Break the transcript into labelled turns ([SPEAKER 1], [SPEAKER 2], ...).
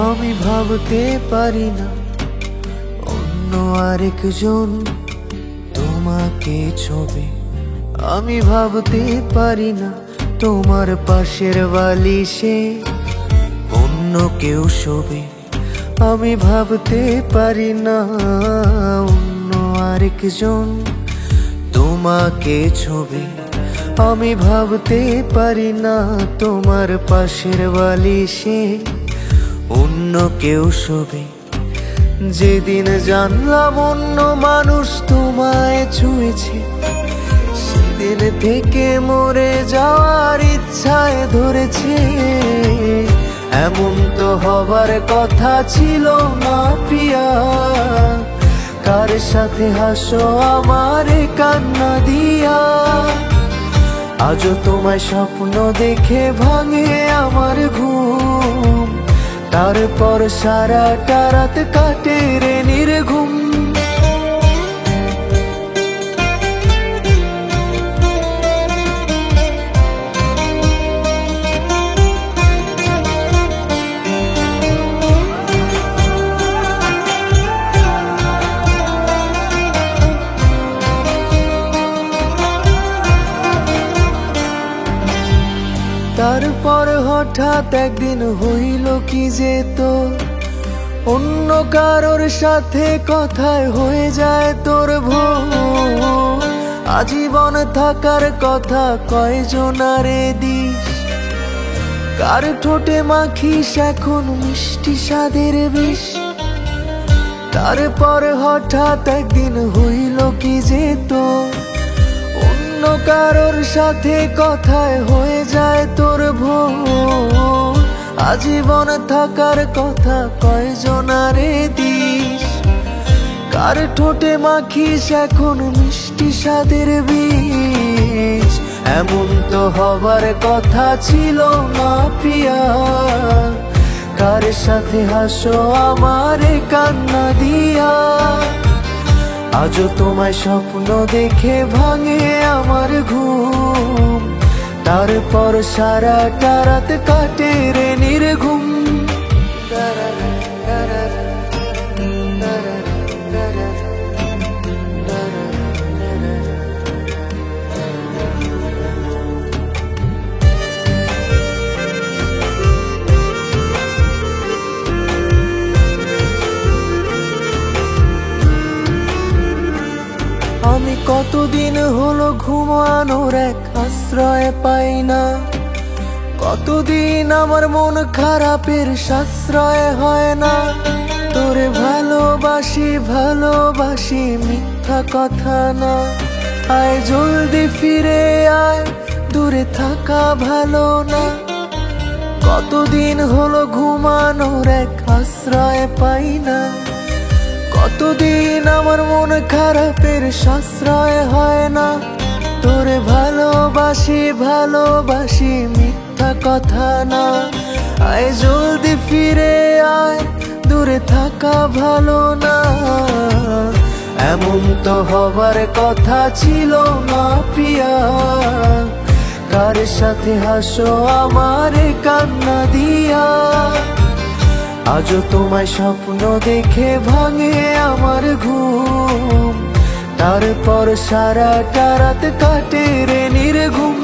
[SPEAKER 1] আমি ভাবতে পারি না অন্য আরেকজন তোমাকে ছবি। আমি ভাবতে পারি না তোমার পাশের বালিশে অন্য কেউ শোবে। আমি ভাবতে পারি না অন্য আরেকজন তোমাকে ছবি। আমি ভাবতে পারি না তোমার পাশের বালিশে অন্য কেউ শোবে। যেদিন জানলাম অন্য মানুষ তোমায় ছুঁয়েছে, সেদিন থেকে মরে যাওয়ার ইচ্ছায় ধরেছে। এমন তো হবার কথা ছিল না প্রিয়া, কার সাথে হাসো আমার কান্না দিয়া। আজও তোমায় স্বপ্ন দেখে ভাঙে আমার ঘুম, তারপর সারাটা রাত কাটে রে নির্ঘুম। তারপর হঠাৎ একদিন হইল কি যে তোর অন্য কারোর সাথে কথায় হয়ে যায় তোর ভোর। আজীবন থাকার কথা কয়জনারে দিস, কার ঠোঁটে মাখিস এখন মিষ্টি স্বাদের বিষ। তারপর হঠাৎ একদিন হইল কি যে তোর অন্য কারোর সাথে কথায় হয়ে যায় তোর ভোর। আজীবন থাকার কথা কয়জনারে দিস, কার ঠোঁটে মাখিস এখন মিষ্টি স্বাদের বিষ। এমন তো হবার কথা ছিল না প্রিয়া, কার সাথে হাসো আমার কান্না দিয়া। আজও তোমায় স্বপ্ন দেখে ভাঙে আমার ঘুম, তারপর সারাটা রাত কাটে রে নির্ঘুম। আমি কতদিন হলো ঘুমানোর এক আশ্রয় পাই না, কতদিন আমার মন খারাপের সাশ্রয় হয় না। তোরে ভালোবাসি ভালোবাসি মিথ্যা কথা না, আয় জলদি ফিরে আয়, দূরে থাকা ভালো না। কতদিন হলো ঘুমানোর এক আশ্রয় পাই না, কতদিন আমার মন খারাপের সাশ্রয় হয় না। তোরে ভালোবাসি ভালোবাসি মিথ্যা কথা না, আয় জলদি ফিরে আয়, দূরে থাকা ভালো না। এমন তো হবার কথা ছিল না প্রিয়া, কার সাথে হাসো আমার কান্না দিয়া। আজও তোমায় স্বপ্ন দেখে ভাঙে আমার ঘুম, তারপর সারাটা রাত কাটে রে নির্ঘুম।